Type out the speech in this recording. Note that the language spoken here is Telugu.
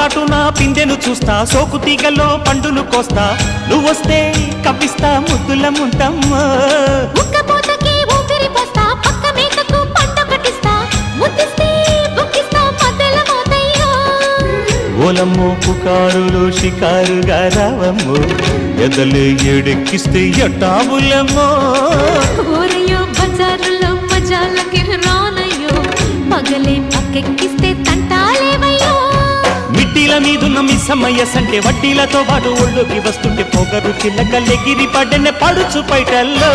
చాటున పిందెను చూస్తా సోకు తీగల్లో పండును కోస్తా నువ్వొస్తే కప్పిస్తా ముద్దుల ముంటమ్మో ఉక్కపోతకి ఊపిరి పోస్తా పక్క మేతకు పంట కట్టిస్తా ముద్దిస్తే బుక్కిస్తా మధ్యల మోతయ్యో ఓలమ్మో పుకారులు షికారుగా రావమ్మో ఎదలు ఎడెక్కిస్తే ఎట్టాబులమ్మో ఊరయ్యో బజారులో మజాలకి రానయ్యో పగలే పక్కెక్కిస్తే తంటాలేవయ్యో మిట్టిల మీదున్న మిస్సమ్మయ్య సంటే వడ్డీలతో పాటు ఒళ్ళోకి వస్తుంటే పొగరు చిల్లకల్లెగిరి పడ్డనే పడుచు పైటల్లో